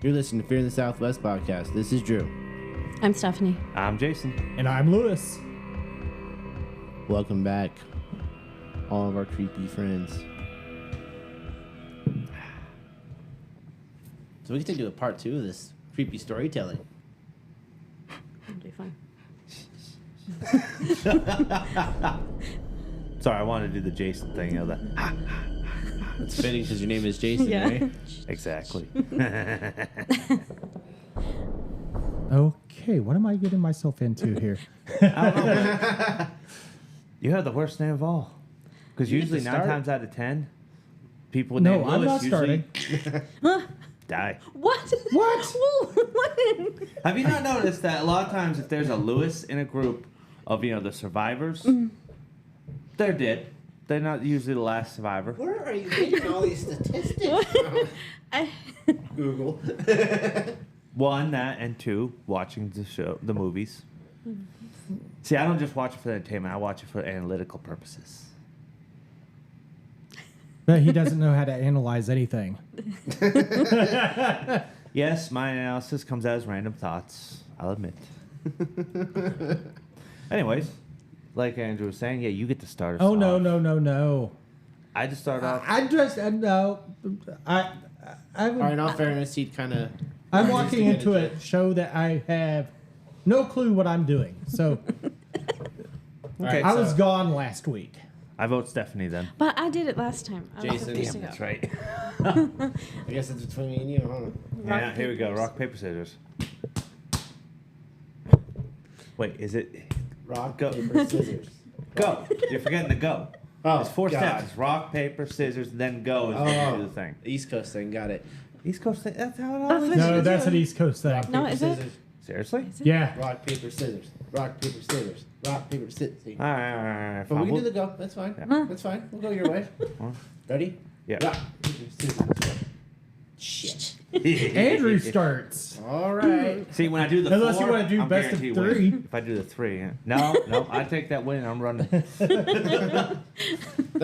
You're listening to Fear in the Southwest podcast. This is Drew. I'm Stephanie. I'm Jason. And I'm Lewis. Welcome back, all of our creepy friends. So we get to do a part 2 of this creepy storytelling. It'll be fun. Sorry, I wanted to do the Jason thing. You know that. It's fitting because your name is Jason, Yeah. right? Exactly. Okay, what am I getting myself into here? I don't know. You have the worst name of all. Because You usually get to 9 start. times out of 10, people with No, name I'm Lewis not usually starting. die. What? What? What? Have you not noticed that a lot of times if there's a Lewis in a group of, the survivors, they're dead. They're not usually the last survivor. Where are you getting all these statistics from? Google. 1, that, and 2, watching the movies. See, I don't just watch it for entertainment. I watch it for analytical purposes. But he doesn't know how to analyze anything. Yes, my analysis comes out as random thoughts. I'll admit. Anyways, like Andrew was saying, yeah, you get to start us Oh, off. no. I just start off. No. All right, in all fairness, he'd kind of... I'm walking into a show that I have no clue what I'm doing. So Okay, I was gone last week. I vote Stephanie then. But I did it last time. I was Jason. supposed to Damn, go. That's right. I guess it's between me and you, huh? Yeah, here we go. Rock, paper, scissors. Wait, is it... Rock, Go. paper, scissors. Go. You're forgetting the go. Oh, There's 4 God. steps. It's rock, paper, scissors, then go is when you do the thing. East Coast thing, got it. East Coast thing, that's how it That's always what is. No, you that's do. an East Coast thing. No, Paper, is it? scissors. Seriously? Yeah. Rock, paper, scissors. Rock, paper, scissors. Rock, paper, scissors. All right. But we fine. can We'll- do the go. That's fine. Yeah. That's fine. We'll go your way. Ready? Yeah. Rock, paper, scissors. Shit. Andrew starts. All right. See, when I do the Unless 4, you wanna do I'm best of guaranteed winning. 3. If I do the 3, yeah. No, I take that win. I'm running. That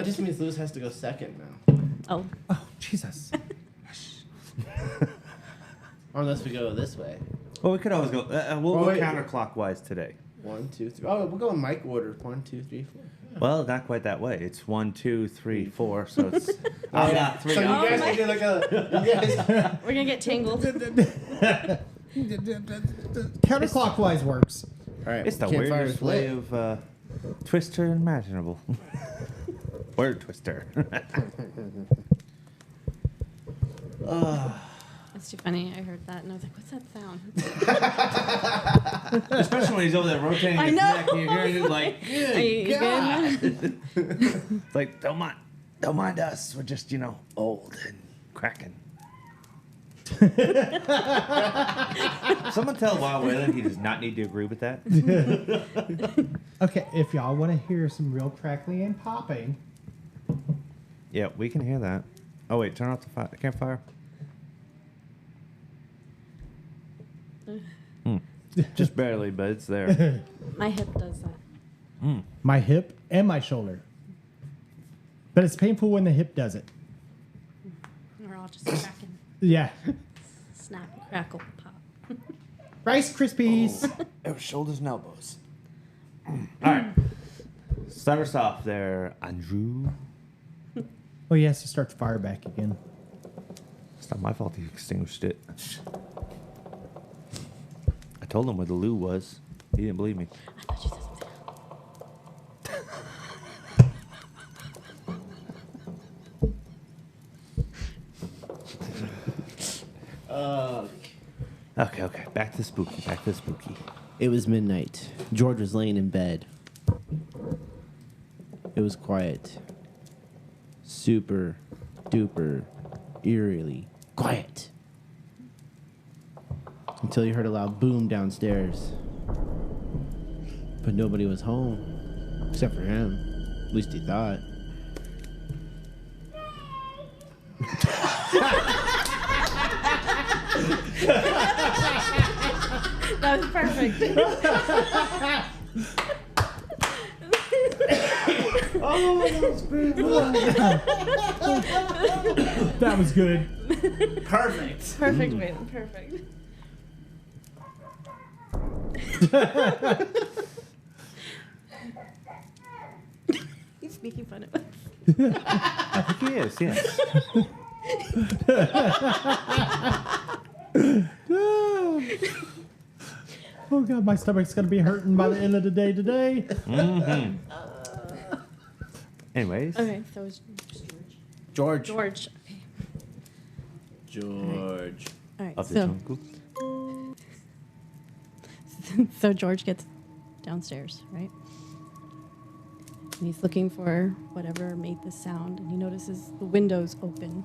just means Lewis has to go second now. Oh. Oh, Jesus. Or unless we go this way. Well, we could always go. We'll Oh, go wait. counterclockwise today. 1, 2, 3. Oh, we'll go in mic order. 1, 2, 3, 4. Well, not quite that way. It's 1, 2, 3, 4. So it's. I'm not 3. So you guys can do like a. You guys. We're going to get tangled. Counterclockwise works. All right. It's the campfire weirdest way split. of twister imaginable. Word twister. That's too funny. I heard that and I was like, what's that sound? Especially when he's over there rotating I his know. neck. You're hearing it like, Are you good? it's like, don't mind us. We're just, old and cracking. Someone tell Wild Wayland he does not need to agree with that. Okay, if y'all want to hear some real crackling and popping. Yeah, we can hear that. Oh, wait, turn off the campfire. Just barely, but it's there. My hip does that. My hip and my shoulder. But it's painful when the hip does it. We're all just cracking. Yeah. Snap, crackle, pop. Rice Krispies. It was shoulders and elbows. All right. Start us off there, Andrew. Oh, he has to start the fire back again. It's not my fault he extinguished it. I told him where the loo was. He didn't believe me. I thought you said something. Okay. Back to spooky. It was midnight. George was laying in bed. It was quiet. Super duper eerily quiet. Until you heard a loud boom downstairs. But nobody was home. Except for him. At least he thought. That was perfect. That was good. Perfect. Perfect, Waylon. Perfect. He's making fun of us. I think he is, yes. Oh God, my stomach's gonna be hurting by the end of the day today. Mm-hmm. Anyways. Okay, so it's George. George. Okay. George. All right, Of the so jungle. so George gets downstairs, right? And he's looking for whatever made the sound, and he notices the window's open.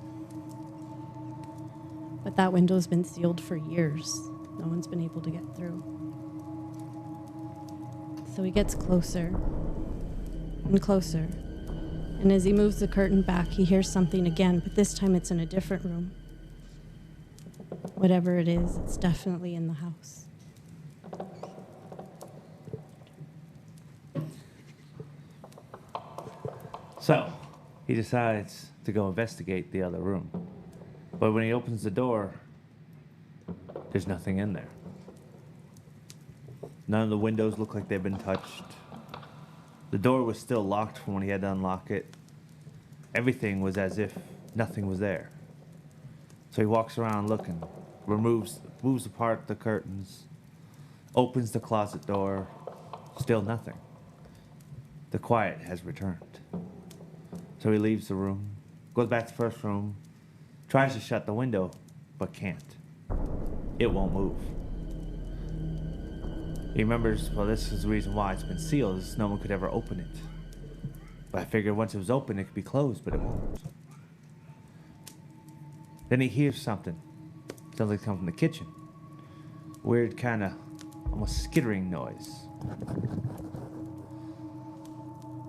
But that window's been sealed for years. No one's been able to get through. So he gets closer and closer. And as he moves the curtain back, he hears something again, but this time it's in a different room. Whatever it is, it's definitely in the house. So, he decides to go investigate the other room. But when he opens the door, there's nothing in there. None of the windows look like they've been touched. The door was still locked from when he had to unlock it. Everything was as if nothing was there. So he walks around looking, moves apart the curtains, opens the closet door, still nothing. The quiet has returned. So he leaves the room, goes back to the first room, tries to shut the window, but can't. It won't move. He remembers, well, this is the reason why it's been sealed, is no one could ever open it. But I figured once it was open, it could be closed, but it won't. Then he hears something. Sounds like it comes from the kitchen. Weird kind of almost skittering noise.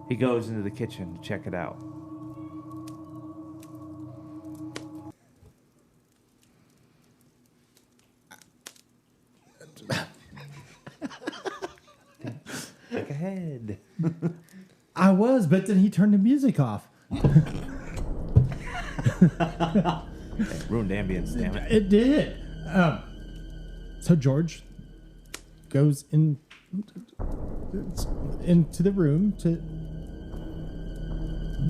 He goes into the kitchen to check it out. Look ahead. I was, but then he turned the music off. Ruined ambience, damn it. It did. So George goes into the room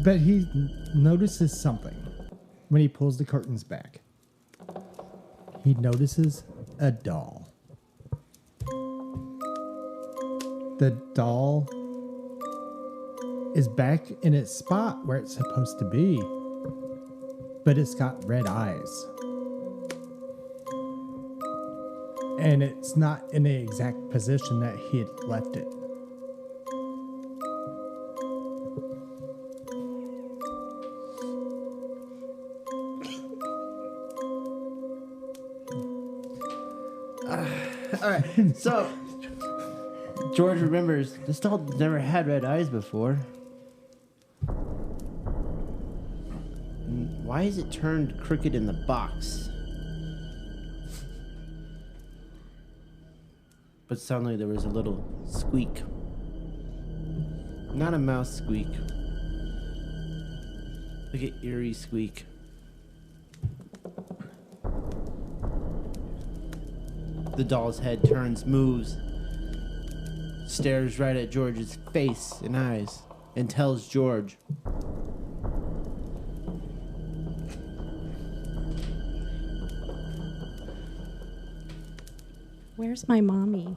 but he notices something when he pulls the curtains back. He notices a doll. The doll is back in its spot where it's supposed to be, but it's got red eyes. And it's not in the exact position that he had left it. All right. So George remembers this doll never had red eyes before. Why is it turned crooked in the box? But suddenly there was a little squeak. Not a mouse squeak. Like an eerie squeak. The doll's head turns, moves, stares right at George's face and eyes, and tells George, Where's my mommy?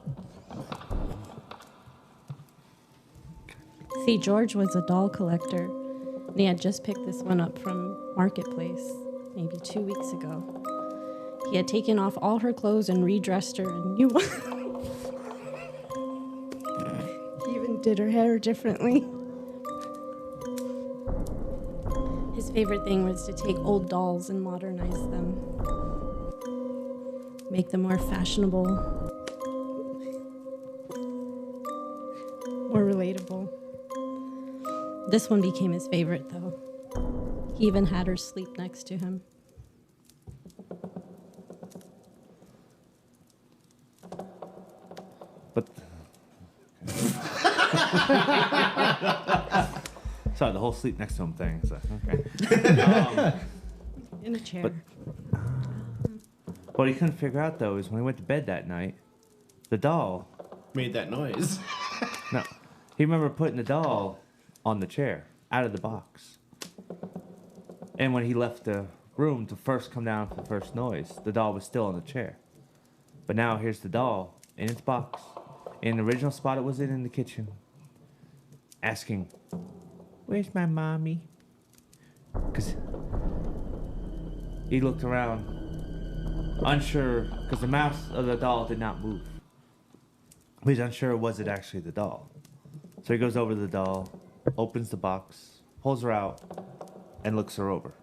See, George was a doll collector, and he had just picked this one up from Marketplace maybe 2 weeks ago. He had taken off all her clothes and redressed her in new ones. He even did her hair differently. His favorite thing was to take old dolls and modernize them. Make them more fashionable, more relatable. This one became his favorite, though. He even had her sleep next to him. But Sorry, the whole sleep next to him thing. So, okay. In a chair. But- What he couldn't figure out, though, is when he went to bed that night, the doll... Made that noise. No. He remembered putting the doll on the chair, out of the box. And when he left the room to first come down for the first noise, the doll was still on the chair. But now here's the doll in its box, in the original spot it was in the kitchen, asking, "Where's my mommy?" Because he looked around, unsure, because the mouth of the doll did not move. He's unsure, was it actually the doll? So he goes over to the doll, opens the box, pulls her out, and looks her over.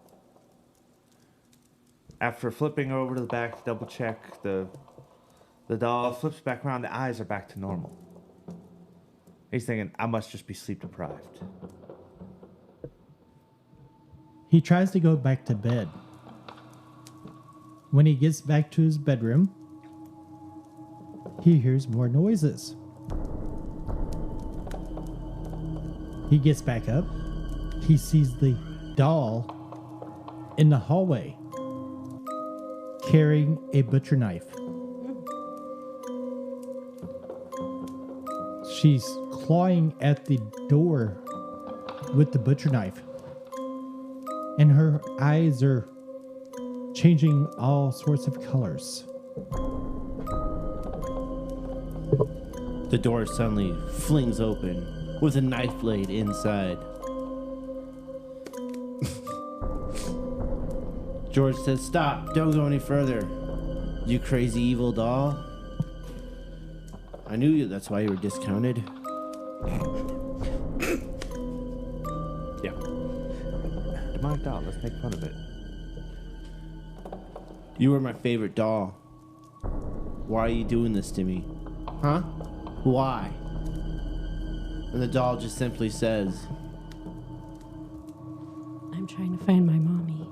After flipping her over to the back to double check, the doll flips back around, the eyes are back to normal. He's thinking, I must just be sleep deprived. He tries to go back to bed. When he gets back to his bedroom, he hears more noises. He gets back up. He sees the doll in the hallway carrying a butcher knife. She's clawing at the door with the butcher knife. And her eyes are changing all sorts of colors. The door suddenly flings open with a knife blade inside. George says, "Stop, don't go any further. You crazy evil doll. I knew you, that's why you were discounted." Yeah. Demonic doll, let's make fun of it. You were my favorite doll. Why are you doing this to me? Huh? Why? And the doll just simply says, I'm trying to find my mommy.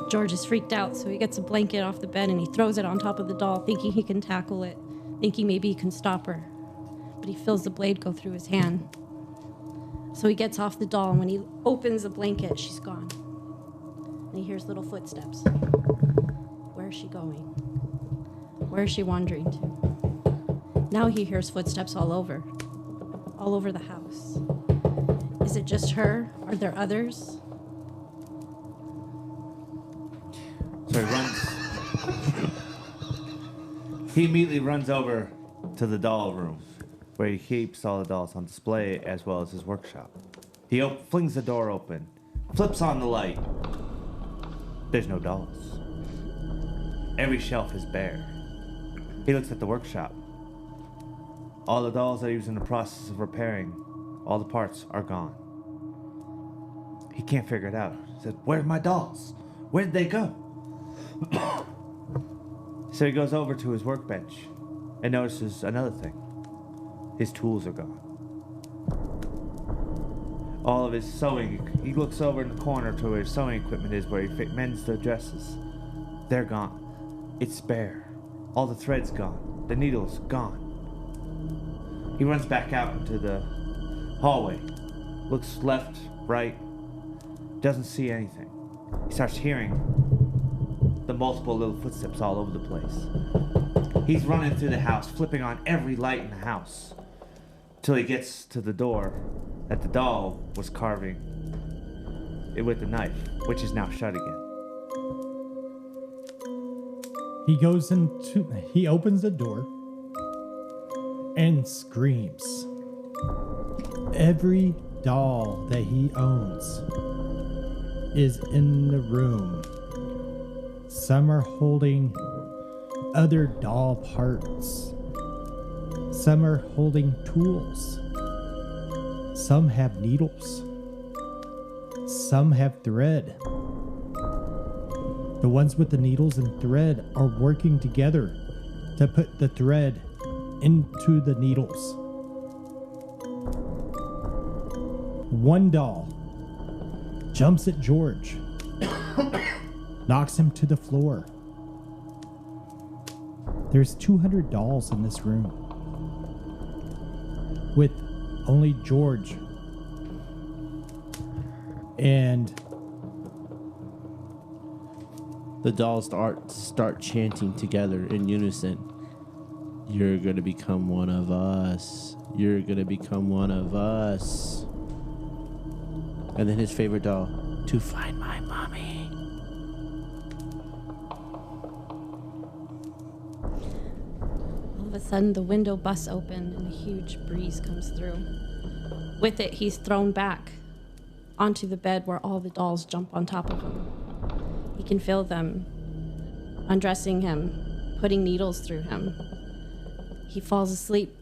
George is freaked out, so he gets a blanket off the bed and he throws it on top of the doll, thinking he can tackle it, thinking maybe he can stop her. But he feels the blade go through his hand. So he gets off the doll, and when he opens the blanket, she's gone. And he hears little footsteps. Where is she going? Where is she wandering to? Now he hears footsteps all over the house. Is it just her? Are there others? So he runs. He immediately runs over to the doll room, where he keeps all the dolls on display as well as his workshop. He flings the door open, flips on the light. There's no dolls. Every shelf is bare. He looks at the workshop. All the dolls that he was in the process of repairing, all the parts are gone. He can't figure it out. He said, "Where's my dolls? Where did they go?" So he goes over to his workbench and notices another thing. His tools are gone. All of his sewing, he looks over in the corner to where his sewing equipment is, where he mends the dresses. They're gone. It's bare. All the thread's gone. The needle's gone. He runs back out into the hallway, looks left, right, doesn't see anything. He starts hearing the multiple little footsteps all over the place. He's running through the house, flipping on every light in the house, till he gets to the door that the doll was carving it with the knife, which is now shut again. He opens the door and screams. Every doll that he owns is in the room. Some are holding other doll parts. Some are holding tools. Some have needles. Some have thread. The ones with the needles and thread are working together to put the thread into the needles. One doll jumps at George, knocks him to the floor. There's 200 dolls in this room. with only George. And The dolls start chanting together in unison. You're gonna become one of us. You're gonna become one of us. And then his favorite doll, to find my mommy. All of a sudden, the window busts open and a huge breeze comes through. With it, he's thrown back onto the bed where all the dolls jump on top of him. He can feel them undressing him, putting needles through him. He falls asleep.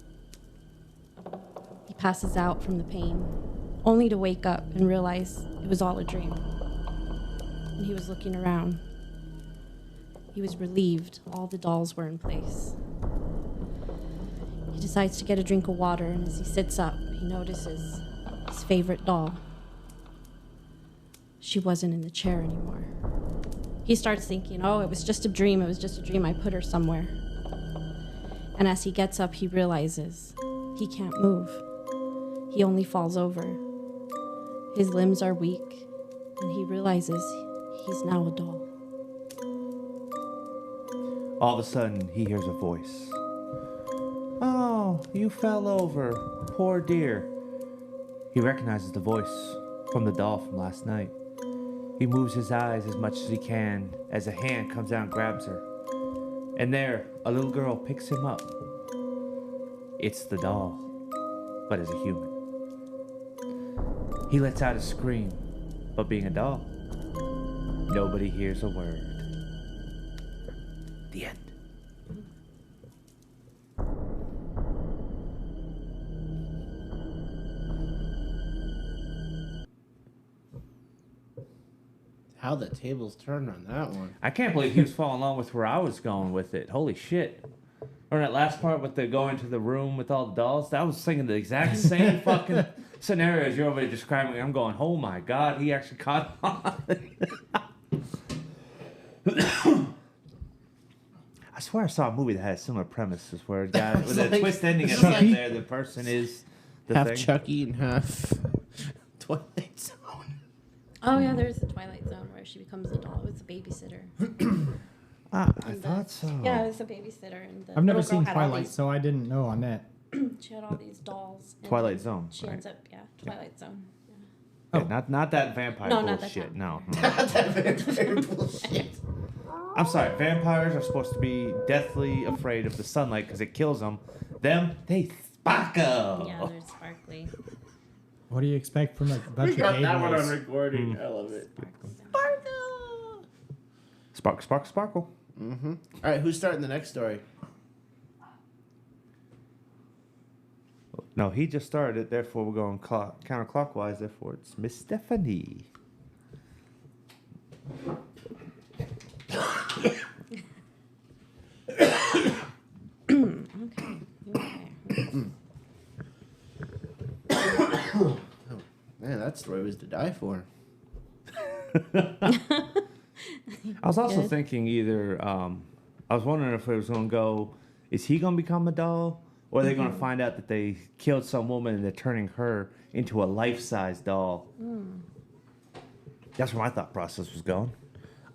He passes out from the pain, only to wake up and realize it was all a dream. And he was looking around. He was relieved all the dolls were in place. He decides to get a drink of water, and as he sits up, he notices his favorite doll. She wasn't in the chair anymore. He starts thinking, oh, it was just a dream. It was just a dream. I put her somewhere. And as he gets up, he realizes he can't move. He only falls over. His limbs are weak, and he realizes he's now a doll. All of a sudden, he hears a voice. Oh, you fell over. Poor dear. He recognizes the voice from the doll from last night. He moves his eyes as much as he can as a hand comes out and grabs her. And there, a little girl picks him up. It's the doll, but as a human. He lets out a scream, but being a doll, nobody hears a word. The end. How the tables turned on that one. I can't believe he was following along with where I was going with it. Holy shit. Or that last part with the going to the room with all the dolls, I was thinking the exact same fucking scenario as you're over there describing. I'm going, oh my god, he actually caught on. I swear I saw a movie that had a similar premises where a guy with a twist ending at the end there, the person is the Half thing. Chucky and half Twilight Zone. Oh, yeah, there's the Twilight Zone where she becomes a doll. It was a babysitter. I And thought so. Yeah, it was a babysitter. And the I've never little girl seen had all Twilight, these- so I didn't know on that. She had all these dolls. and Twilight Zone, She right? ends up, Twilight Zone. Yeah. Yeah, not that vampire No, not that bullshit. time. No. Bullshit. I'm sorry. Vampires are supposed to be deathly afraid of the sunlight because it kills them. Them, they sparkle. Yeah, they're sparkly. What do you expect from a bunch of gay boys? recording. I love it. Sparkle! Spark, spark, sparkle. Mm-hmm. All right, who's starting the next story? No, he just started it. Therefore, we're going counterclockwise. Therefore, it's Miss Stephanie. Okay. Man, that story was to die for. I was also Good. thinking either, I was wondering if it was going to go, is he going to become a doll? Or are they going to find out that they killed some woman and they're turning her into a life-size doll? That's where my thought process was going.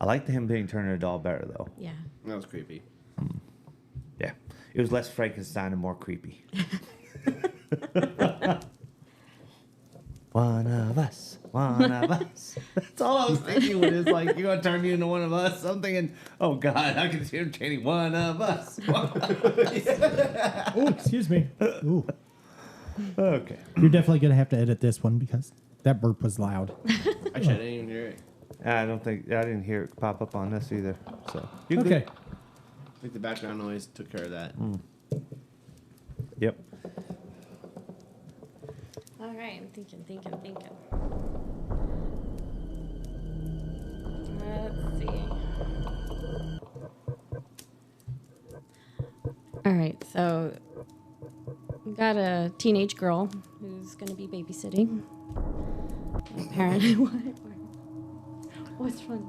I liked him being turned into a doll better, though. Yeah. That was creepy. Yeah. It was less Frankenstein and more creepy. One of us. One of us. That's all I was thinking when it's like, you're going to turn me into one of us. I'm thinking, oh, God, I can see him chanting one of us. Oh, excuse me. Ooh. Okay. You're definitely going to have to edit this one because that burp was loud. Actually, I didn't even hear it. I didn't hear it pop up on this either. So you Okay. I think the background noise took care of that. Yep. All right, I'm thinking. Let's see. All right, so we got a teenage girl who's going to be babysitting. Apparently, what's funny?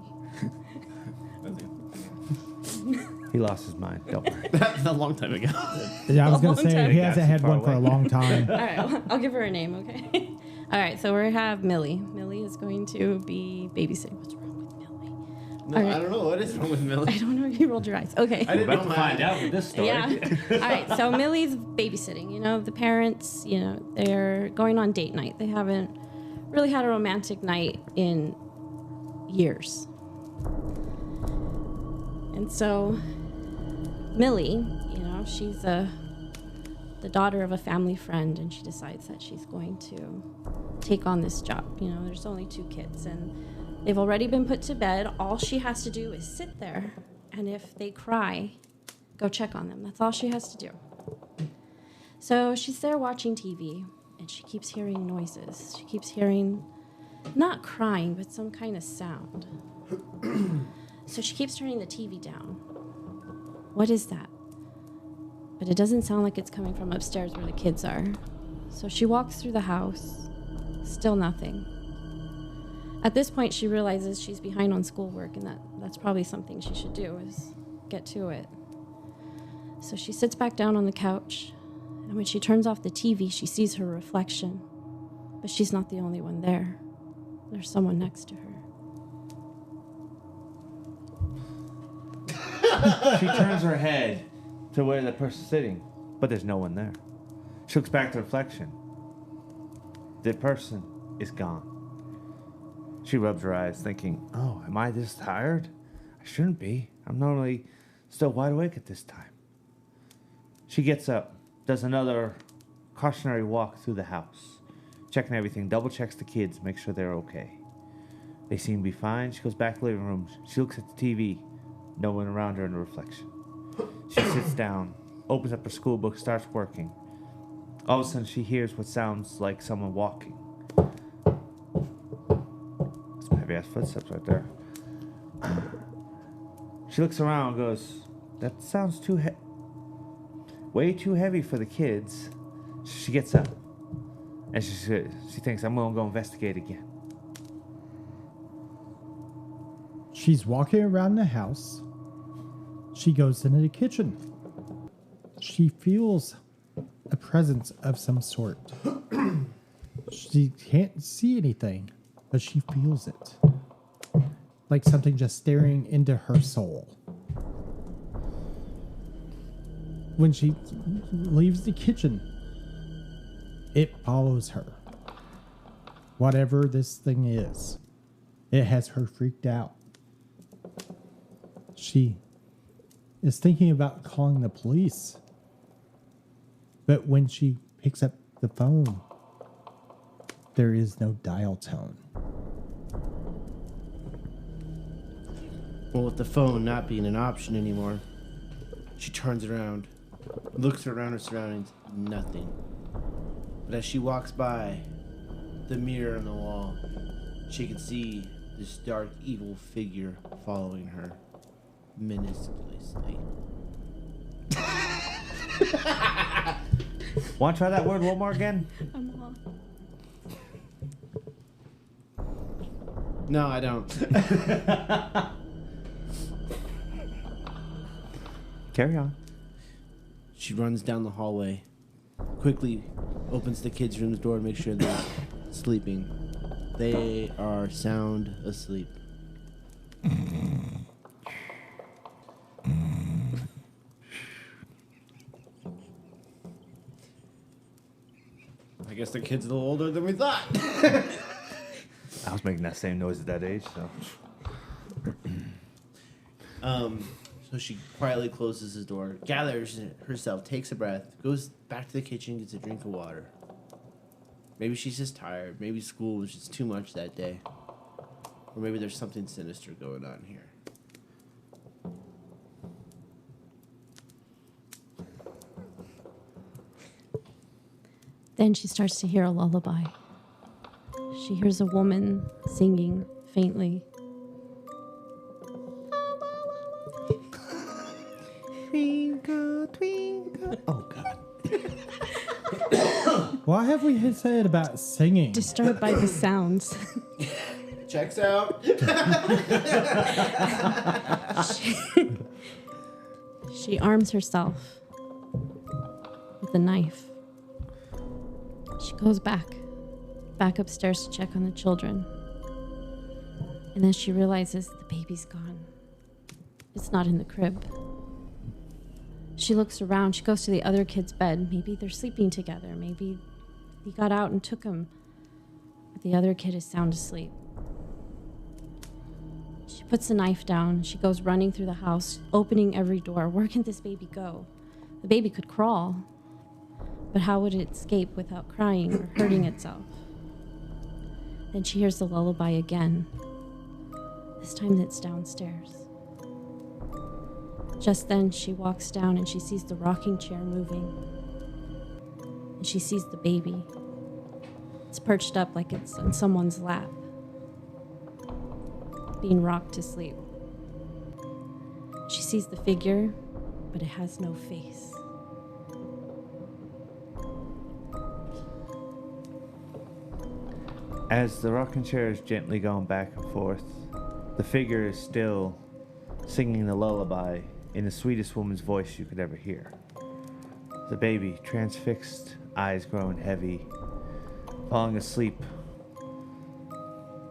He lost his mind. Don't worry. That's a long time ago. Yeah, I was A going long to say, time he ago. hasn't had Far one for a away. long time. All right, I'll give her a name, okay? All right, so we have Millie. Millie is going to be babysitting. What's wrong with Millie? No, All right. I don't know. What is wrong with Millie? I don't know if you rolled your eyes. Okay. I didn't We're about know to find out with this story. Yeah. All right. So Millie's babysitting. You know, the parents, you know, they're going on date night. They haven't really had a romantic night in years. And so Millie, you know, she's the daughter of a family friend, and she decides that she's going to take on this job. You know, there's only 2 kids, and they've already been put to bed. All she has to do is sit there, and if they cry, go check on them. That's all she has to do. So she's there watching TV, and she keeps hearing noises. She keeps hearing, not crying, but some kind of sound. So she keeps turning the TV down. What is that? But it doesn't sound like it's coming from upstairs where the kids are. So she walks through the house, still nothing. At this point, she realizes she's behind on schoolwork, and that's probably something she should do, is get to it. So she sits back down on the couch, and when she turns off the TV, she sees her reflection. But she's not the only one there. There's someone next to her. She turns her head to where the person's sitting, but there's no one there. She looks back to the reflection. The person is gone. She rubs her eyes, thinking, oh, am I this tired? I shouldn't be. I'm normally still wide awake at this time. She gets up, does another cautionary walk through the house, checking everything, double checks the kids, makes sure they're okay. They seem to be fine. She goes back to the living room. She looks at the TV. No one around her in the reflection. She sits down, opens up her school book, starts working. All of a sudden, she hears what sounds like someone walking. Some heavy-ass footsteps right there. She looks around and goes, that sounds way too heavy for the kids. She gets up, and she thinks, I'm going to go investigate again. She's walking around the house. She goes into the kitchen. She feels a presence of some sort. She can't see anything, but she feels it. Like something just staring into her soul. When she leaves the kitchen, it follows her. Whatever this thing is, it has her freaked out. She is thinking about calling the police. But when she picks up the phone, there is no dial tone. Well, with the phone not being an option anymore, she turns around, looks around her surroundings, nothing. But as she walks by the mirror on the wall, she can see this dark, evil figure following her menacingly. Want to try that word one more again? No, I don't. Carry on. She runs down the hallway, quickly opens the kids' room's door to make sure they're sleeping. They are sound asleep. I guess the kid's a little older than we thought. I was making that same noise at that age, so. So she quietly closes the door, gathers herself, takes a breath, goes back to the kitchen, gets a drink of water. Maybe she's just tired. Maybe school was just too much that day. Or maybe there's something sinister going on here. Then she starts to hear a lullaby. She hears a woman singing faintly. Twinkle, twinkle. Oh, God. What have we said about singing? Disturbed by the sounds. Checks out. She arms herself with a knife. She goes back upstairs to check on the children. And then she realizes the baby's gone. It's not in the crib. She looks around. She goes to the other kid's bed. Maybe they're sleeping together. Maybe he got out and took him. But the other kid is sound asleep. She puts the knife down. She goes running through the house, opening every door. Where can this baby go? The baby could crawl. But how would it escape without crying or hurting itself? Then she hears the lullaby again. This time it's downstairs. Just then she walks down and she sees the rocking chair moving. And she sees the baby. It's perched up like it's on someone's lap, being rocked to sleep. She sees the figure, but it has no face. As the rocking chair is gently going back and forth, the figure is still singing the lullaby in the sweetest woman's voice you could ever hear. The baby, transfixed, eyes growing heavy, falling asleep,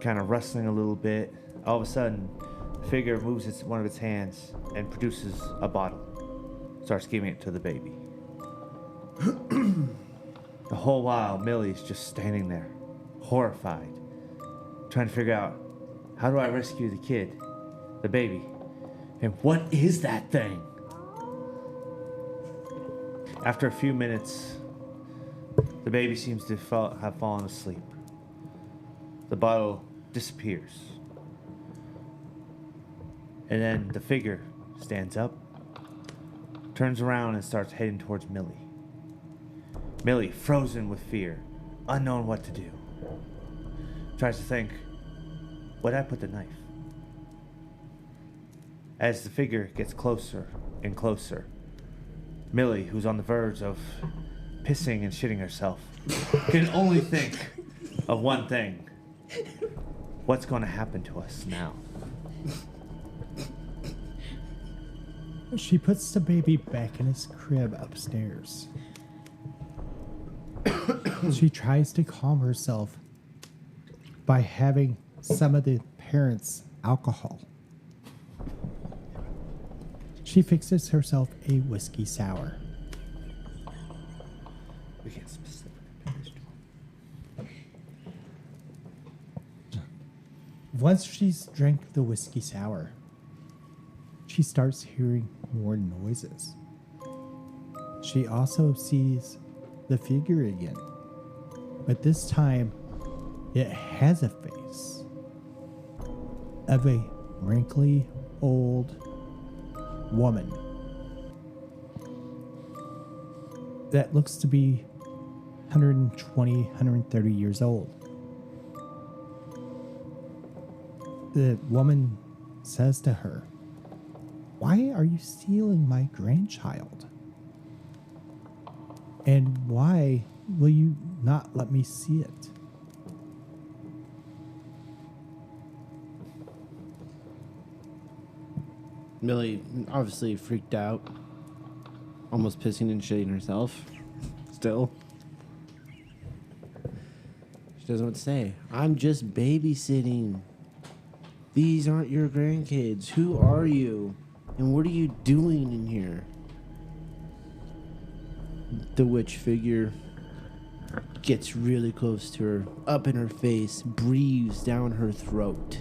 kind of rustling a little bit. All of a sudden, the figure moves one of its hands and produces a bottle, starts giving it to the baby. The whole while, Millie's just standing there, horrified, trying to figure out, how do I rescue the kid, the baby? And what is that thing? After a few minutes, the baby seems to have fallen asleep. The bottle disappears. And then the figure stands up, turns around and starts heading towards Millie. Millie, frozen with fear, unknowing what to do, tries to think, where'd I put the knife? As the figure gets closer and closer, Millie, who's on the verge of pissing and shitting herself, can only think of one thing. What's going to happen to us now? She puts the baby back in his crib upstairs. She tries to calm herself by having some of the parents' alcohol. She fixes herself a whiskey sour. We get specific. Once she's drank the whiskey sour, she starts hearing more noises. She also sees the figure again, but this time it has a face of a wrinkly old woman that looks to be 120, 130 years old. The woman says to her, "Why are you stealing my grandchild? And why will you not let me see it?" Millie, obviously freaked out, almost pissing and shitting herself. Still, she doesn't know what to say. I'm just babysitting. These aren't your grandkids. Who are you? And what are you doing in here? The witch figure gets really close to her, up in her face, breathes down her throat.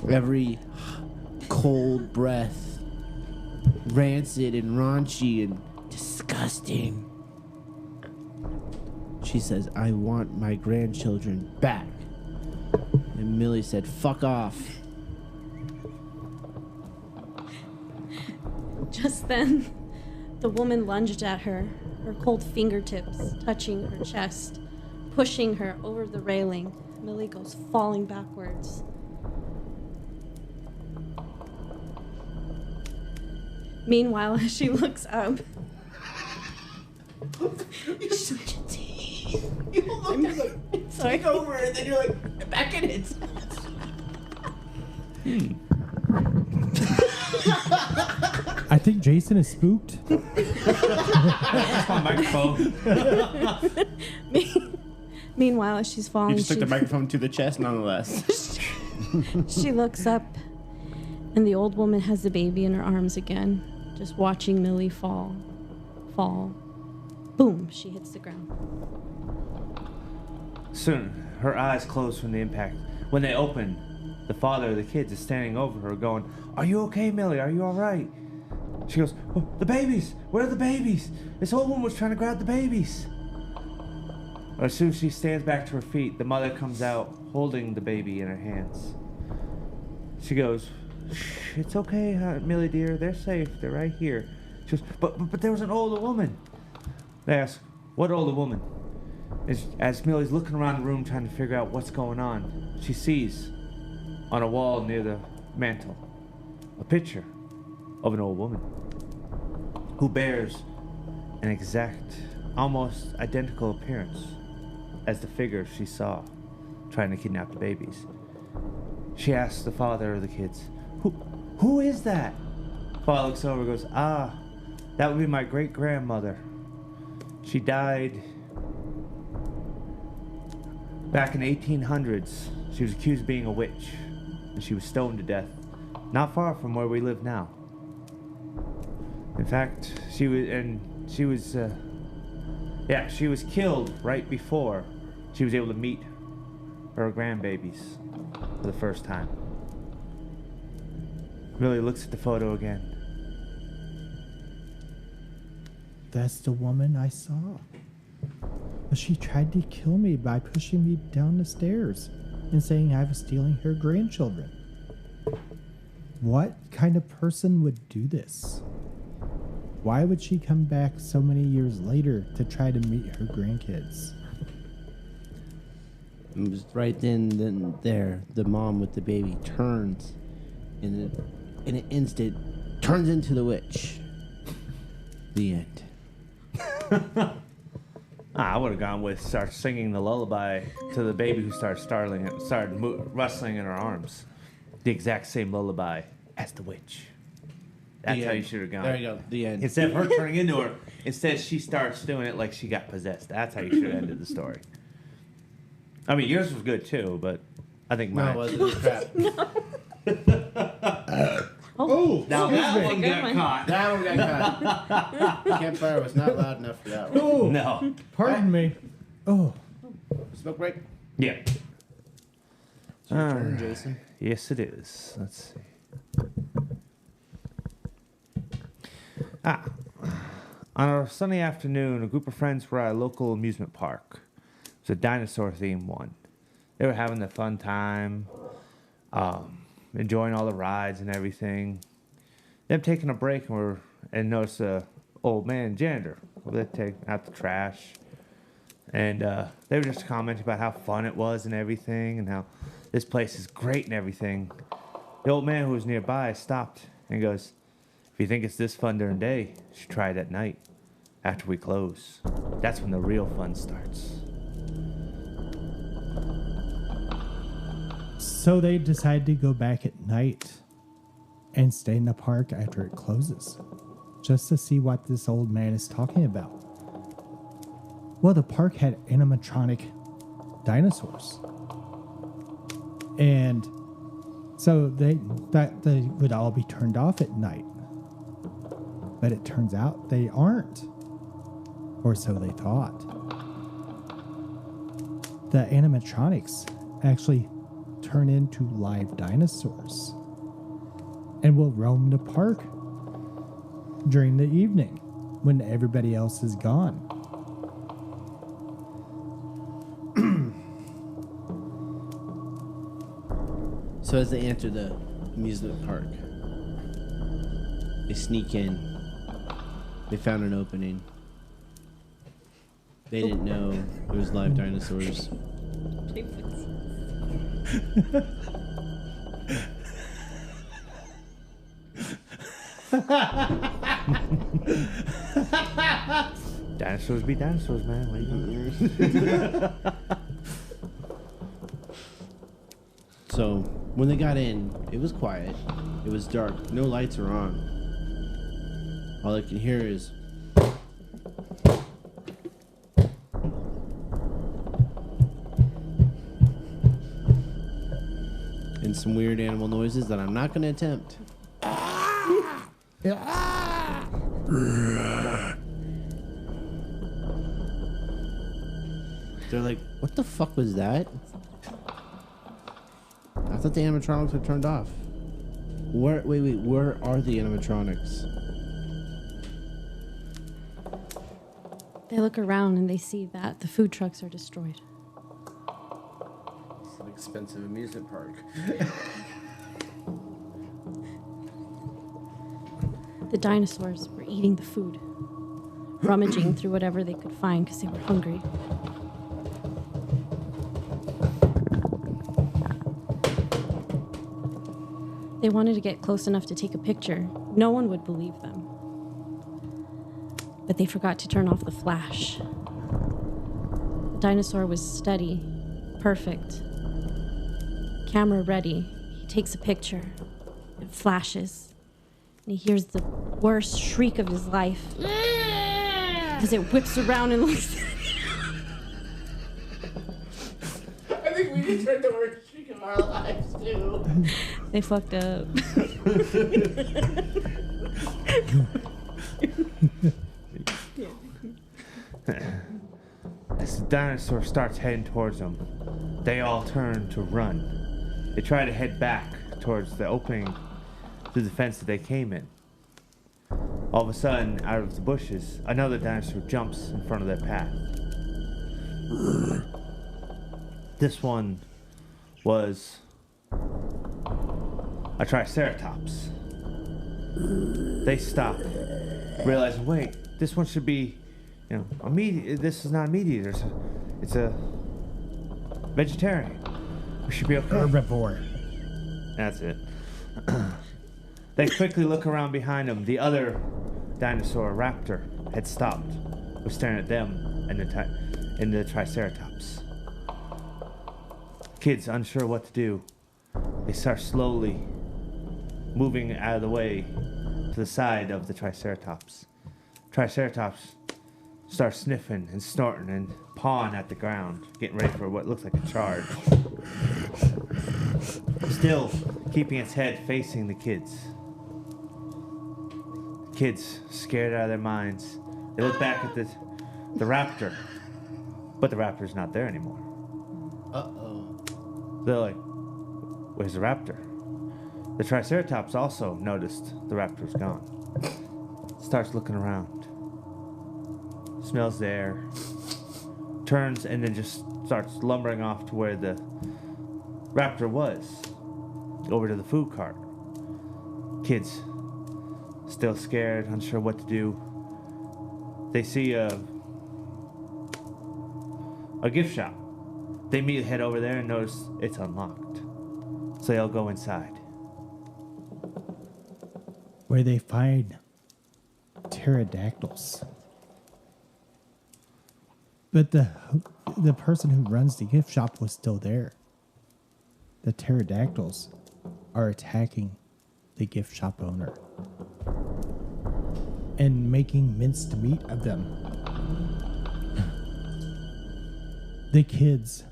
Every cold breath, rancid and raunchy and disgusting. She says, "I want my grandchildren back." And Millie said, "Fuck off." Just then, the woman lunged at her, her cold fingertips touching her chest, pushing her over the railing. Millie goes falling backwards. Meanwhile, as she looks up, You looked at like, Sorry. take over, and then you're like, back in it. I think Jason is spooked. That's my microphone. Meanwhile, as she's falling, You just took the microphone to the chest, nonetheless. she looks up, and the old woman has the baby in her arms again, just watching Millie fall. Boom, she hits the ground. Soon, her eyes close from the impact. When they open, the father of the kids is standing over her going, "Are you okay, Millie? Are you all right?" She goes, "Oh, the babies! Where are the babies? This old woman was trying to grab the babies." As soon as she stands back to her feet, the mother comes out holding the baby in her hands. She goes, "Shh, it's okay, Millie dear. They're safe. They're right here." She goes, but there was an older woman. They ask, "What older woman?" As Millie's looking around the room trying to figure out what's going on, she sees on a wall near the mantel a picture of an old woman who bears an exact, almost identical appearance as the figure she saw trying to kidnap the babies. She asks the father of the kids, Who is that?" Father looks over and goes, "Ah, that would be my great-grandmother. She died back in 1800s. She was accused of being a witch, and she was stoned to death, not far from where we live now. In fact, she was killed right before she was able to meet her grandbabies for the first time." Really looks at the photo again. That's the woman I saw. But she tried to kill me by pushing me down the stairs and saying I was stealing her grandchildren. What kind of person would do this? Why would she come back so many years later to try to meet her grandkids? It was right then there, the mom with the baby turns, and in an instant, turns into the witch. The end. I would have gone with start singing the lullaby to the baby who started rustling in her arms. The exact same lullaby as the witch. That's The how you end. should have gone. There you go. The end. Instead of her turning into her, instead she starts doing it like she got possessed. That's how you should have ended the story. I mean, yours was good too, but I think No, mine. it wasn't. Crap. Oh, Now that Excuse one me. got Good one. caught. That one got caught. The campfire was not loud enough for that one. Oh, No. pardon me. Oh, Smoke break. Yeah. It's your turn, Jason. Yes, it is. Let's see. On a sunny afternoon, a group of friends were at a local amusement park. It was a dinosaur-themed one. They were having a fun time, enjoying all the rides and everything. Them taking a break and noticed a old man janitor over there taking out the trash. And they were just commenting about how fun it was and everything, and how this place is great and everything. The old man who was nearby stopped and goes, "If you think it's this fun during the day, you should try it at night, after we close. That's when the real fun starts." so they decide to go back at night and stay in the park after it closes, just to see what this old man is talking about. Well, the park had animatronic dinosaurs. And so they would all be turned off at night. But it turns out they aren't. Or so they thought. The animatronics actually turn into live dinosaurs and will roam the park during the evening when everybody else is gone. So as they enter the amusement park, they sneak in. They found an opening. They didn't know there was live dinosaurs. Dinosaurs be dinosaurs, man. What are you gonna do? So when they got in, it was quiet. It was dark. No lights are on. All I can hear is and some weird animal noises that I'm not going to attempt. They're like, what the fuck was that? I thought the animatronics were turned off. Wait, where are the animatronics? They look around and they see that the food trucks are destroyed. It's an expensive amusement park. The dinosaurs were eating the food, rummaging through whatever they could find because they were hungry. They wanted to get close enough to take a picture. No one would believe them. But they forgot to turn off the flash. The dinosaur was steady, perfect. Camera ready. He takes a picture. It flashes. And he hears the worst shriek of his life as it whips around and looks at him. I think we just heard the worst shriek of our lives, too. They fucked up. As the dinosaur starts heading towards them, they all turn to run. They try to head back towards the opening to the fence that they came in. All of a sudden, out of the bushes, another dinosaur jumps in front of their path. This one was a triceratops. They stop, realizing, wait, this one should be, a meat. This is not a meat eater. It's a vegetarian. We should be okay. Herbivore. That's it. They quickly look around behind them. The other dinosaur, raptor, had stopped, was staring at them and the triceratops. Kids, unsure what to do, they start slowly moving out of the way to the side of the triceratops. Triceratops starts sniffing and snorting and pawing at the ground, getting ready for what looks like a charge. Still keeping its head facing the kids. Kids, scared out of their minds, they look back at the raptor, but the raptor's not there anymore. Uh-oh. They're like, where's the raptor? The triceratops also noticed the raptor's gone. Starts looking around. Smells the air. Turns and then just starts lumbering off to where the raptor was. Over to the food cart. Kids, still scared, unsure what to do. They see a gift shop. They immediately head over there and notice it's unlocked. So they all go inside. Where they find pterodactyls. But the person who runs the gift shop was still there. The pterodactyls are attacking the gift shop owner and making minced meat of them. The kids,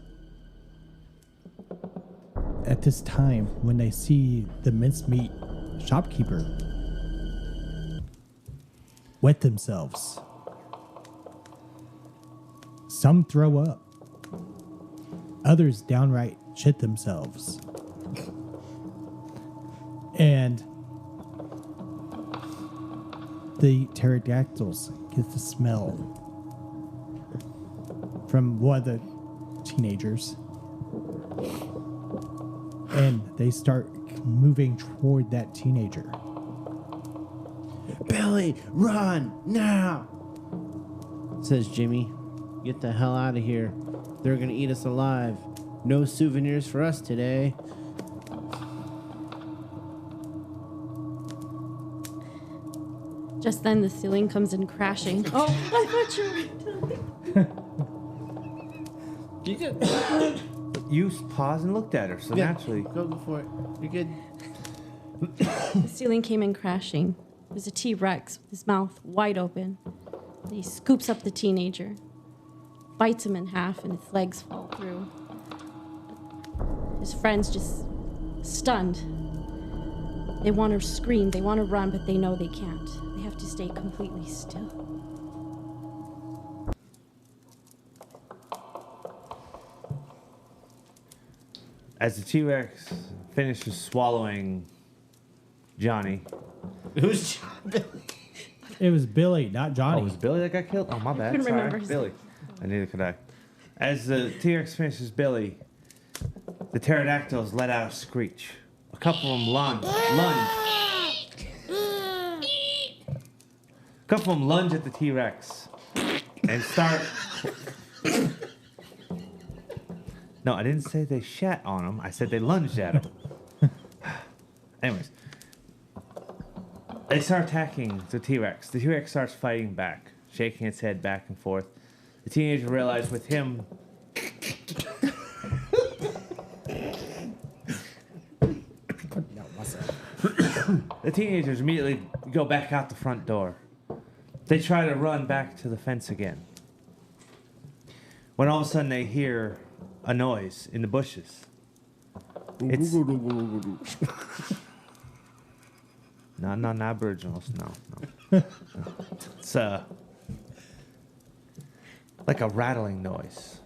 at this time, when they see the minced meat shopkeeper, wet themselves. Some throw up. Others downright shit themselves. And the pterodactyls get the smell from one of the teenagers. And they start moving toward that teenager. Billy, run now! Says Jimmy. Get the hell out of here. They're gonna eat us alive. No souvenirs for us today. Just then, the ceiling comes in crashing. Oh, I thought you were. You good? You paused and looked at her, so naturally. Go for it. You're good. The ceiling came in crashing. There's a T-Rex with his mouth wide open. He scoops up the teenager, bites him in half, and his legs fall through. His friends just stunned. They want to scream, they want to run, but they know they can't. They have to stay completely still. As the T-Rex finishes swallowing Johnny. Who's It was Billy, not Johnny. Oh, was Billy that got killed? Oh, my bad. couldn't Sorry. remember his Billy. And neither could I. As the T-Rex finishes Billy, the pterodactyls let out a screech. A couple of them lunge. A couple of them lunge at the T-Rex and start. No, I didn't say they shat on him. I said they lunged at him. Anyways, they start attacking the T-Rex. The T-Rex starts fighting back, shaking its head back and forth. The teenager realized with him. The teenagers immediately go back out the front door. They try to run back to the fence again. When all of a sudden they hear a noise in the bushes. It's no, not Aboriginals. No. It's like a rattling noise.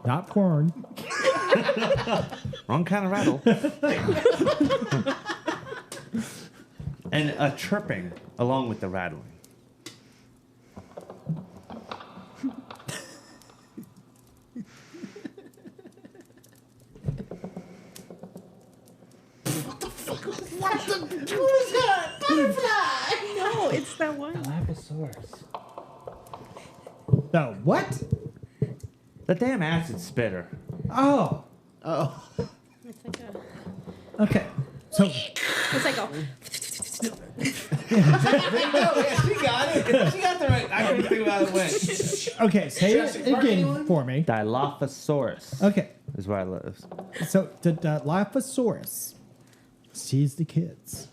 Not porn. Wrong kind of rattle. And a chirping along with the rattling. No, it's that one. Dilophosaurus. The what? The damn acid spitter. Oh. Oh. It's like a. Okay. So It's like a. She got it. She got the right. I couldn't think about it. okay, say it again for me. Dilophosaurus. Okay. Is where I live. So the Dilophosaurus sees the kids.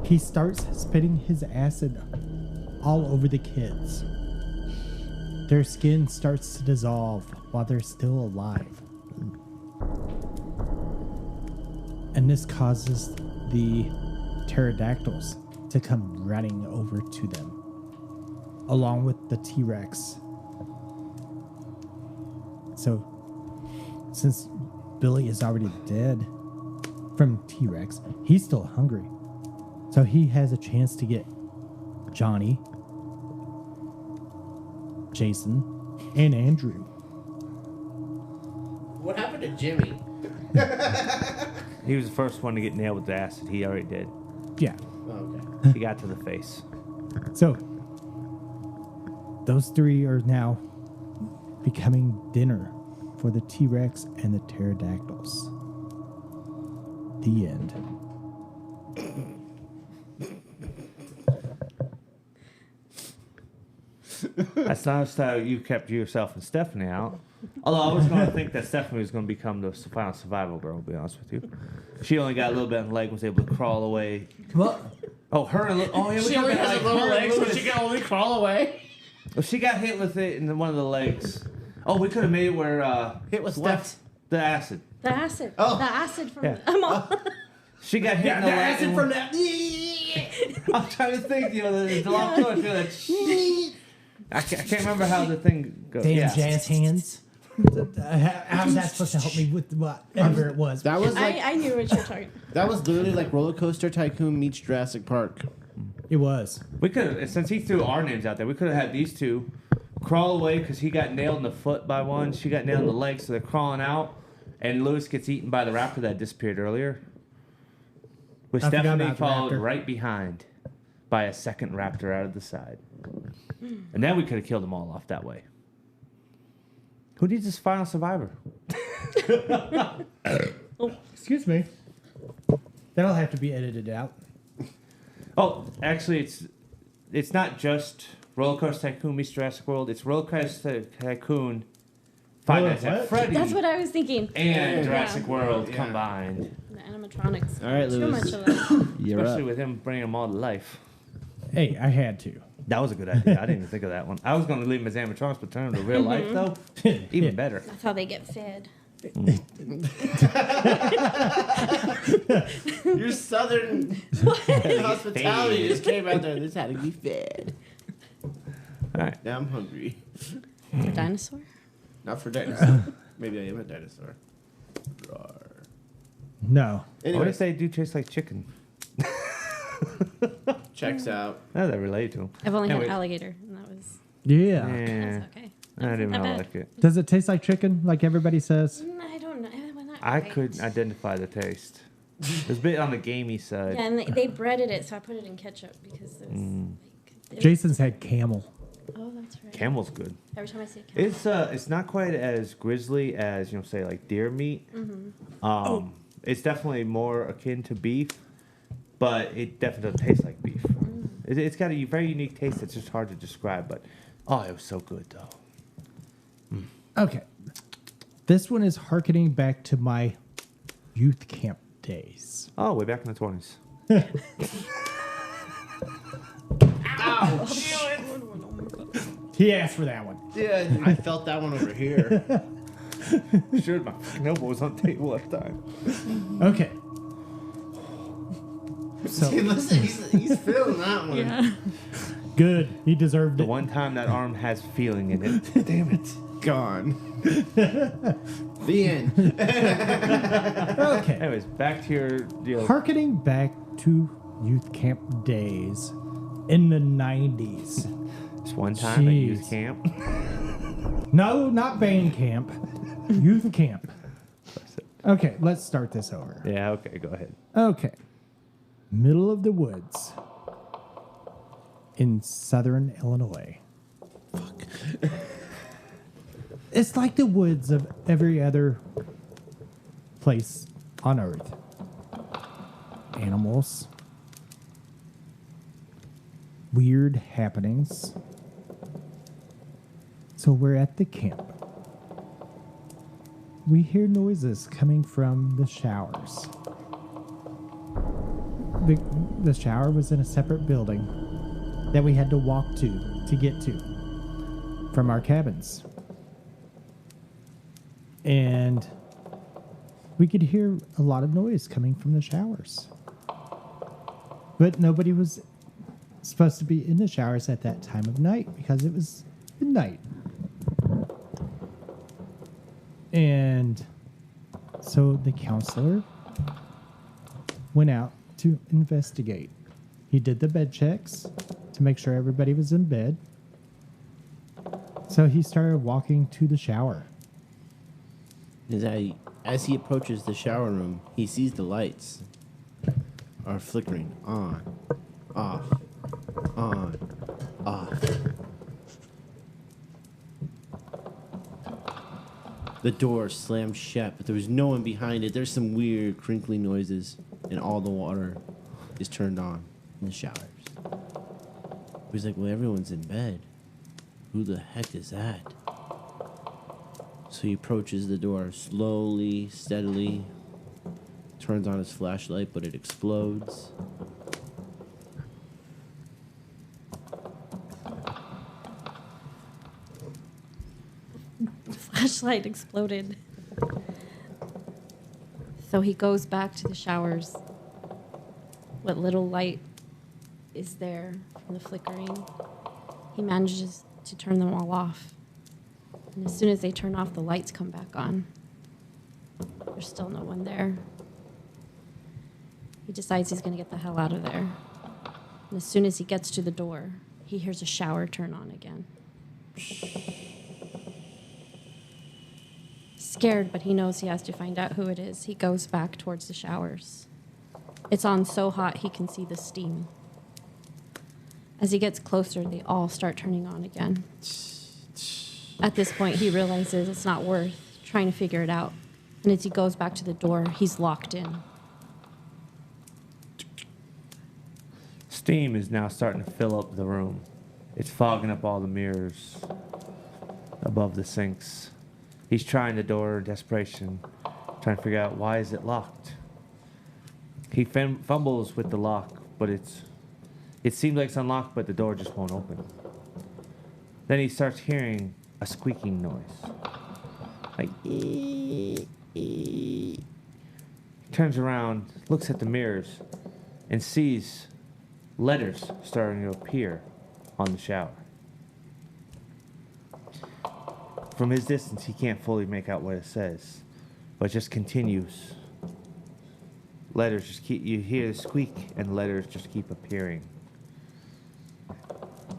He starts spitting his acid all over the kids. Their skin starts to dissolve while they're still alive. And this causes the pterodactyls to come running over to them, along with the T-Rex. So, since Billy is already dead from T-Rex, he's still hungry. So he has a chance to get Johnny, Jason, and Andrew. What happened to Jimmy? He was the first one to get nailed with the acid. He already did. Yeah. Oh, okay. He got to the face. So, those three are now becoming dinner for the T-Rex and the pterodactyls. The end. That's not how you kept yourself and Stephanie out. Although I was going to think that Stephanie was going to become the final survival girl, to be honest with you. She only got a little bit on the leg, was able to crawl away. What? Oh, her. Oh, yeah, we She got only that, has like, little her legs, and but Lewis. she can only crawl away. Well, she got hit with it in one of the legs. Oh, we could have made it where Hit with what? the acid. The acid. Oh. The acid from. Yeah. I'm all. She got hit in the The leg. acid from that. I'm trying to think, the long story. I can't remember how the thing goes. Damn Yeah. jazz hands. How's that supposed to help me with whatever it was? That was like I knew what you're talking. that was literally like Roller Coaster Tycoon meets Jurassic Park. It was. We could have, since he threw our names out there, we could have had these two crawl away because he got nailed in the foot by one. She got nailed in the leg, so they're crawling out. And Lewis gets eaten by the raptor that disappeared earlier. With I forgot Stephanie about the followed raptor. right behind by a second raptor out of the side. And then we could have killed them all off that way. Who needs this final survivor? Excuse me. That'll have to be edited out. Oh, actually, it's not just Roller Coaster Tycoon meets Jurassic World. It's Roller Coaster Tycoon, Five Nights at Freddy's, That's what I was thinking. and Jurassic Yeah. World combined. The animatronics. All right, Too Lewis. much of that. You're Especially up. with him bringing them all to life. Hey, I had to. That was a good idea. I didn't even think of that one. I was going to leave him as animatronics, but turn them to real life, though. Even better. That's how they get fed. Your southern hospitality just came out there. This had to be fed. All right. Now I'm hungry. A dinosaur? Not for dinosaur. Maybe I am a dinosaur. Roar. No. What Anyway, if they do taste like chicken? checks out. How does that relate to them? I've only Anyway. had alligator, and that was Yeah. Yeah. that's okay. I didn't Not really bad. like it. Does it taste like chicken, like everybody says? I don't know. Well, not I quite. couldn't identify the taste. It was a bit on the gamey side. Yeah, and they breaded it, so I put it in ketchup because it was like. Jason's had camel. Oh, that's right. Camel's good. Every time I say camel. It's not quite as grisly as say like deer meat. It's definitely more akin to beef, but it definitely doesn't taste like beef. It's got a very unique taste that's just hard to describe. But it was so good though. Okay. This one is harkening back to my youth camp days. Oh, way back in the 20s. He asked for that one. Yeah, I felt that one over here. Sure, my fucking elbow was on the table at the time. Okay. So Listen, he's feeling that one. Yeah. good. He deserved The it. one time that arm has feeling in it. Damn it. Gone. The end. Okay. Anyways, back to your deal. Harkening back to youth camp days in the 90s. This one time at youth Jeez. camp. No, not band camp. Youth camp. Okay, let's start this over. Yeah, okay, go ahead. Okay. Middle of the woods in southern Illinois. Fuck. It's like the woods of every other place on earth. Animals. Weird happenings. So we're at the camp. We hear noises coming from the showers. The shower was in a separate building that we had to walk to get to from our cabins. And we could hear a lot of noise coming from the showers. But nobody was supposed to be in the showers at that time of night because it was midnight. And so the counselor went out to investigate. He did the bed checks to make sure everybody was in bed. So he started walking to the shower. As he approaches the shower room, he sees the lights are flickering on, off, on, off. The door slammed shut, but there was no one behind it. There's some weird crinkling noises, and all the water is turned on in the showers. He's like, well, everyone's in bed. Who the heck is that? So he approaches the door slowly, steadily, turns on his flashlight, but it explodes. Flashlight exploded. So he goes back to the showers. What little light is there from the flickering, he manages to turn them all off. And as soon as they turn off, the lights come back on. There's still no one there. He decides he's going to get the hell out of there. And as soon as he gets to the door, he hears a shower turn on again. Scared, but he knows he has to find out who it is. He goes back towards the showers. It's on so hot he can see the steam. As he gets closer, they all start turning on again. At this point, he realizes it's not worth trying to figure it out. And as he goes back to the door, he's locked in. Steam is now starting to fill up the room. It's fogging up all the mirrors above the sinks. He's trying the door in desperation, trying to figure out why is it locked. He fumbles with the lock, but it seems like it's unlocked, but the door just won't open. Then he starts hearing a squeaking noise. Like, ee, ee. He turns around, looks at the mirrors, and sees letters starting to appear on the shower. From his distance, he can't fully make out what it says, but it just continues. Letters just keep, you hear the squeak, and letters just keep appearing.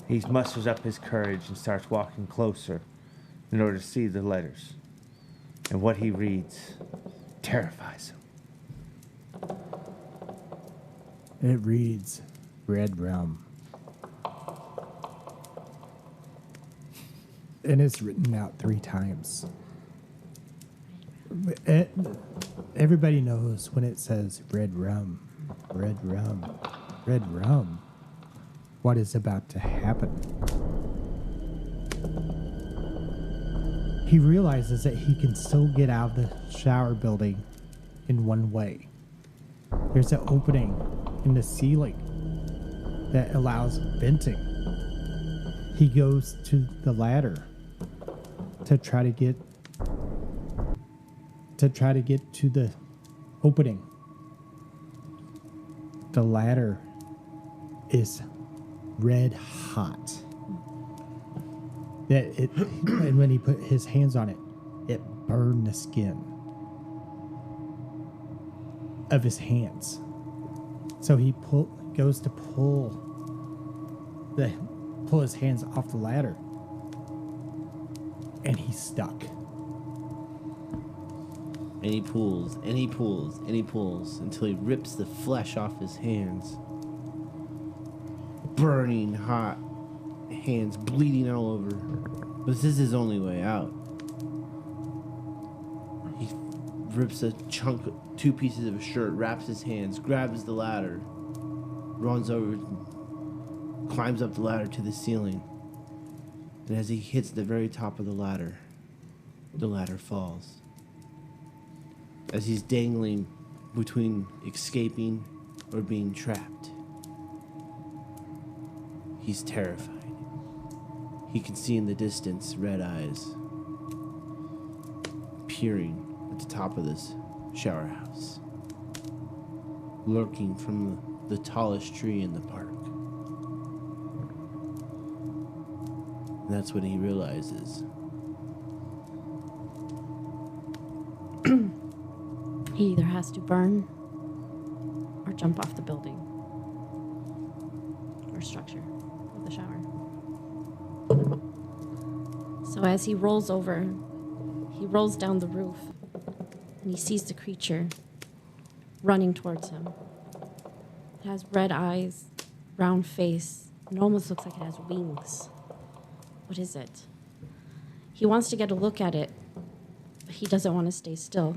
He musters up his courage and starts walking closer in order to see the letters. And what he reads terrifies him. It reads, Red Rum. And it's written out 3 times. Everybody knows when it says red rum, red rum, red rum, what is about to happen. He realizes that he can still get out of the shower building in one way. There's an opening in the ceiling that allows venting. He goes to the ladder to try to get to the opening. The ladder is red hot. And when he put his hands on it, it burned the skin of his hands. So he goes to pull his hands off the ladder, and he's stuck. And he pulls, and he pulls, and he pulls until he rips the flesh off his hands. Burning hot hands, bleeding all over. But this is his only way out. He rips a chunk, 2 pieces of a shirt, wraps his hands, grabs the ladder, runs over, climbs up the ladder to the ceiling. And as he hits the very top of the ladder falls. As he's dangling between escaping or being trapped. He's terrified. He can see in the distance red eyes peering at the top of this shower house, lurking from the tallest tree in the park. And that's when he realizes He either has to burn or jump off the building or structure of the shower. So as he rolls over, he rolls down the roof and he sees the creature running towards him. It has red eyes, round face, and almost looks like it has wings. What is it? He wants to get a look at it, but he doesn't want to stay still.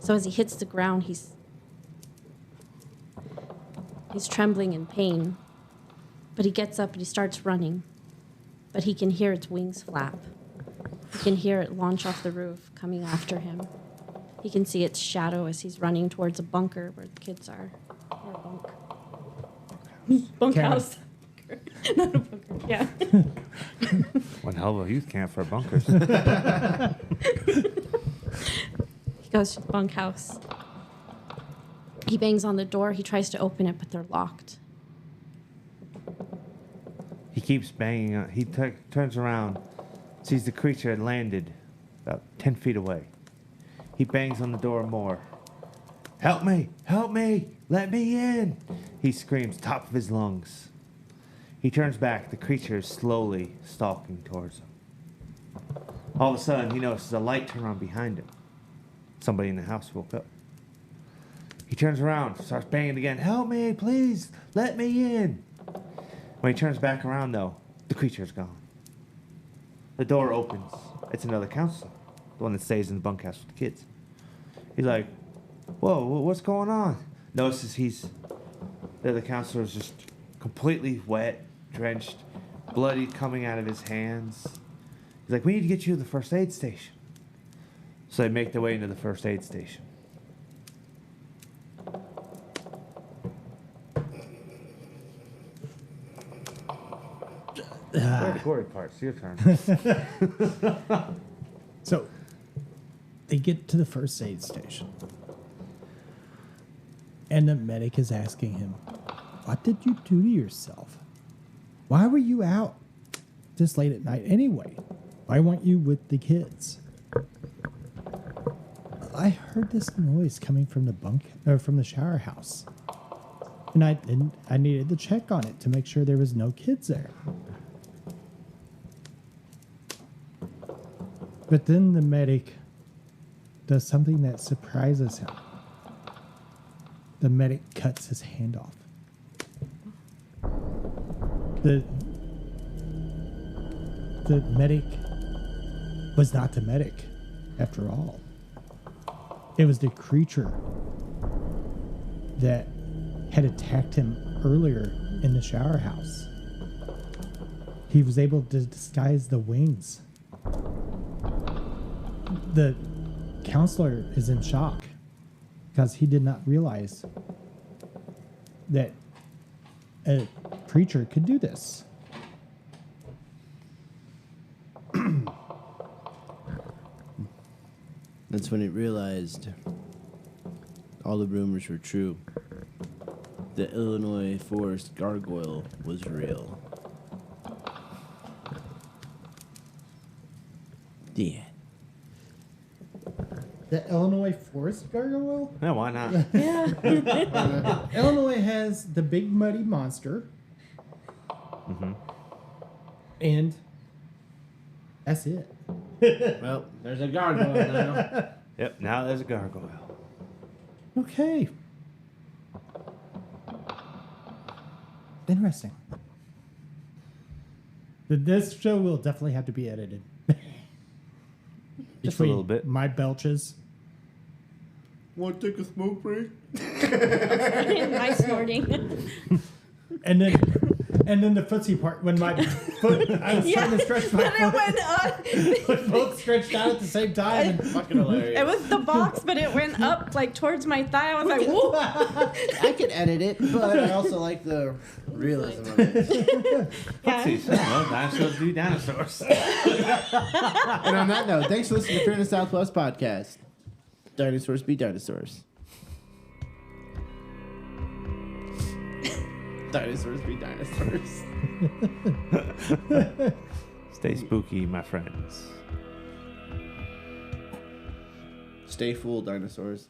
So as he hits the ground, he's trembling in pain. But he gets up and he starts running. But he can hear its wings flap. He can hear it launch off the roof, coming after him. He can see its shadow as he's running towards a bunker where the kids are. Or a bunk. Bunkhouse. Not a bunker, yeah. One hell of a youth camp for bunkers. He goes to the bunkhouse. He bangs on the door. He tries to open it, but they're locked. He keeps banging on. He turns around, sees the creature had landed about 10 feet away. He bangs on the door more. Help me! Help me! Let me in! He screams top of his lungs. He turns back. The creature is slowly stalking towards him. All of a sudden, he notices a light turn on behind him. Somebody in the house woke up. He turns around, starts banging again. Help me, please! Let me in! When he turns back around, though, the creature's gone. The door opens. It's another counselor, the one that stays in the bunkhouse with the kids. He's like, whoa, what's going on? Notices the other counselor is just completely wet, drenched, bloody coming out of his hands. He's like, we need to get you to the first aid station. So they make their way into the first aid station. The gory part's your turn. So they get to the first aid station. And the medic is asking him, what did you do to yourself? Why were you out this late at night anyway? Why weren't you with the kids? I heard this noise coming from from the shower house. And I needed to check on it to make sure there was no kids there. But then the medic does something that surprises him. The medic cuts his hand off. The medic was not the medic, after all. It was the creature that had attacked him earlier in the shower house. He was able to disguise the wings. The counselor is in shock because he did not realize that a creature could do this. That's when it realized all the rumors were true. The Illinois forest gargoyle was real. Yeah. The Illinois forest gargoyle? Yeah, why not? Yeah. Illinois has the big muddy monster. Mm-hmm. And that's it. Well, there's a gargoyle now. Yep, now there's a gargoyle. Okay. Interesting. This show will definitely have to be edited. Just a little bit. My belches. Want to take a smoke break? My snorting. And then the footsie part when my foot I was trying to stretch my Then it foot. went up. But both stretched out at the same time and Fucking hilarious. It was the box, but it went up like towards my thigh. I was like, whoa. I can edit it, but I also like the realism of it. Footsies. Well, dinosaurs do dinosaurs. And on that note, thanks for listening to Fear in the Southwest podcast. Dinosaurs be dinosaurs. Dinosaurs be dinosaurs. Stay spooky, my friends. Stay full, dinosaurs.